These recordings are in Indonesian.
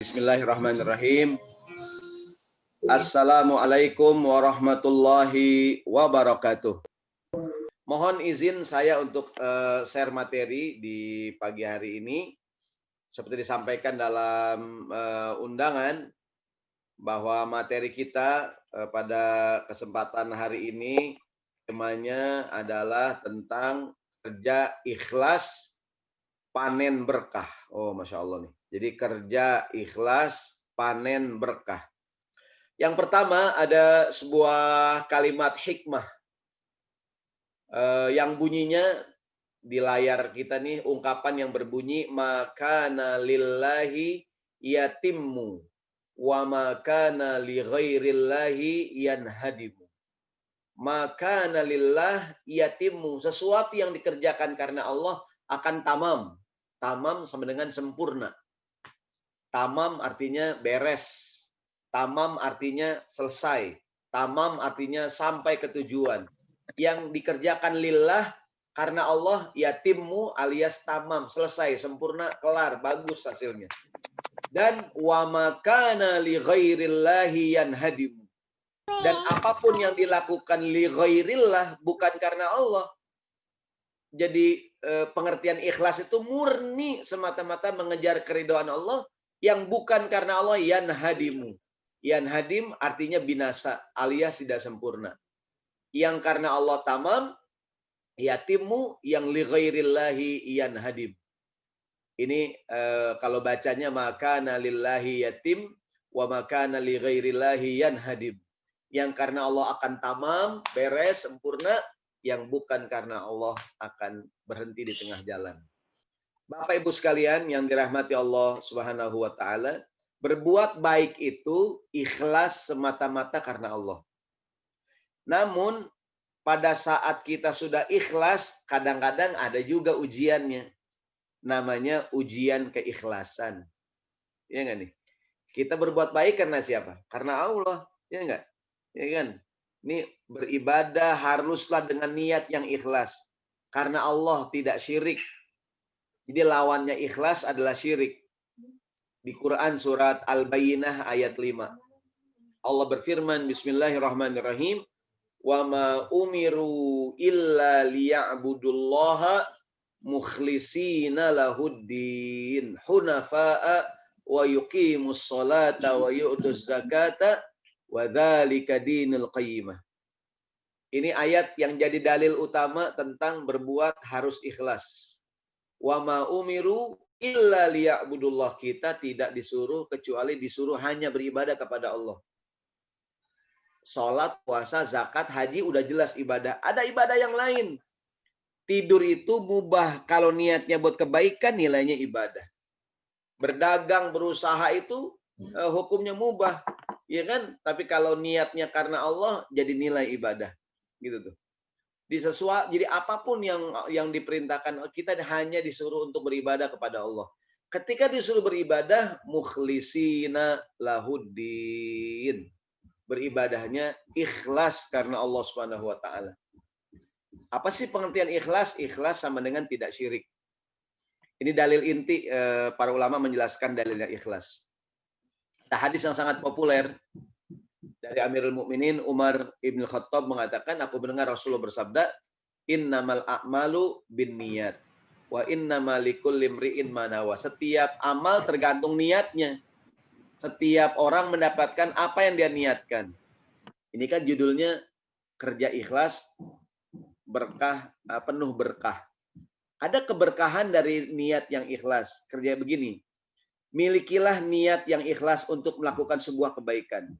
Bismillahirrahmanirrahim. Assalamualaikum warahmatullahi wabarakatuh. Mohon izin saya untuk share materi di pagi hari ini. Seperti disampaikan dalam undangan, bahwa materi kita pada kesempatan hari ini temanya adalah tentang kerja ikhlas panen berkah. Oh, Masya Allah nih. Jadi kerja ikhlas panen berkah. Yang pertama ada sebuah kalimat hikmah yang bunyinya di layar kita nih, ungkapan yang berbunyi makana lillahi yatimmu wa makana li ghairillahi yanhadimu. Makana lillah yatimmu, sesuatu yang dikerjakan karena Allah akan tamam. Tamam sama dengan sempurna. Tamam artinya beres. Tamam artinya selesai. Tamam artinya sampai ke tujuan. Yang dikerjakan lillah karena Allah, yatimmu alias tamam, selesai, sempurna, kelar, bagus hasilnya. Dan wa makana li ghairillahi yanhadimu. Dan apapun yang dilakukan li ghairillah, bukan karena Allah. Jadi pengertian ikhlas itu murni semata-mata mengejar keridhaan Allah, yang bukan karena Allah, yanhadimu. Yanhadim artinya binasa alias tidak sempurna. Yang karena Allah tamam, yatimmu, yang li ghairillahi yanhadim. Ini kalau bacanya makana lillahi yatim wa makana li ghairillahi yanhadim. Yang karena Allah akan tamam, beres, sempurna, yang bukan karena Allah akan berhenti di tengah jalan. Bapak Ibu sekalian yang dirahmati Allah Subhanahu wa taala, berbuat baik itu ikhlas semata-mata karena Allah. Namun pada saat kita sudah ikhlas, kadang-kadang ada juga ujiannya. Namanya ujian keikhlasan. Ya enggak nih? Kita berbuat baik karena siapa? Karena Allah, ya enggak? Ya kan? Ini beribadah haruslah dengan niat yang ikhlas. Karena Allah, tidak syirik. Jadi lawannya ikhlas adalah syirik. Di Quran surat Al-Bayyinah ayat 5. Allah berfirman, Bismillahirrahmanirrahim. Wa ma umiru illa liya'budullaha mukhlisina lahuddin hunafa'a wa yuqimus salata wa yu'tuz zakata wa dzalika dinul qayyimah. Ini ayat yang jadi dalil utama tentang berbuat harus ikhlas. Wa ma umiru illa liya'budullah, kita tidak disuruh kecuali disuruh hanya beribadah kepada Allah. Salat, puasa, zakat, haji udah jelas ibadah. Ada ibadah yang lain. Tidur itu mubah, kalau niatnya buat kebaikan nilainya ibadah. Berdagang, berusaha itu hukumnya mubah, ya kan? Tapi kalau niatnya karena Allah jadi nilai ibadah. Gitu tuh. Jadi apapun yang diperintahkan, kita hanya disuruh untuk beribadah kepada Allah. Ketika disuruh beribadah, mukhlisina lahuddin. Beribadahnya ikhlas karena Allah Subhanahu wa taala. Apa sih pengertian ikhlas? Ikhlas sama dengan tidak syirik. Ini dalil inti, para ulama menjelaskan dalilnya ikhlas. Nah, hadis yang sangat populer dari Amirul Mukminin Umar Ibn Khattab mengatakan, aku mendengar Rasulullah bersabda, innamal a'malu binniyat wa innamal likulli imri'in ma nawa. Setiap amal tergantung niatnya. Setiap orang mendapatkan apa yang dia niatkan. Ini kan judulnya kerja ikhlas, berkah, penuh berkah. Ada keberkahan dari niat yang ikhlas. Kerja begini, milikilah niat yang ikhlas untuk melakukan sebuah kebaikan.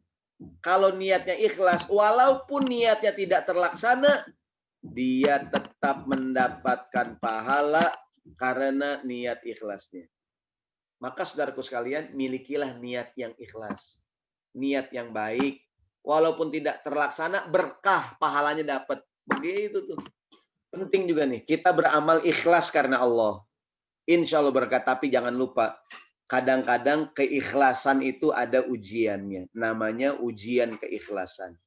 Kalau niatnya ikhlas, walaupun niatnya tidak terlaksana, dia tetap mendapatkan pahala karena niat ikhlasnya. Maka saudaraku sekalian, milikilah niat yang ikhlas. Niat yang baik, walaupun tidak terlaksana, berkah, pahalanya dapat. Begitu tuh. Penting juga nih, kita beramal ikhlas karena Allah. Insya Allah berkat, tapi jangan lupa, kadang-kadang keikhlasan itu ada ujiannya. Namanya ujian keikhlasan.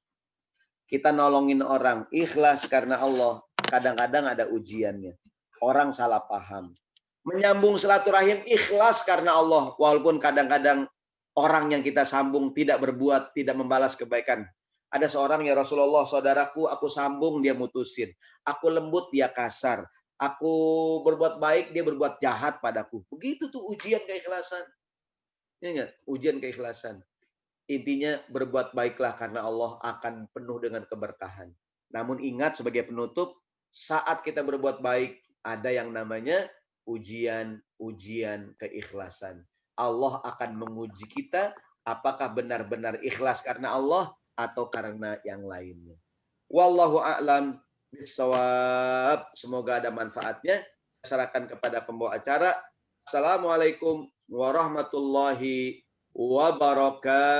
Kita nolongin orang, ikhlas karena Allah. Kadang-kadang ada ujiannya. Orang salah paham. Menyambung silaturahim, ikhlas karena Allah. Walaupun kadang-kadang orang yang kita sambung tidak berbuat, tidak membalas kebaikan. Ada seorang ya Rasulullah, saudaraku, aku sambung dia mutusin. Aku lembut dia kasar. Aku berbuat baik dia berbuat jahat padaku. Begitu tuh ujian keikhlasan. Ya enggak? Ujian keikhlasan. Intinya berbuat baiklah karena Allah akan penuh dengan keberkahan. Namun ingat sebagai penutup, saat kita berbuat baik ada yang namanya ujian keikhlasan. Allah akan menguji kita apakah benar-benar ikhlas karena Allah atau karena yang lainnya. Wallahu a'lam bishawab. Semoga ada manfaatnya. Serahkan kepada pembawa acara. Assalamualaikum warahmatullahi wabarakatuh.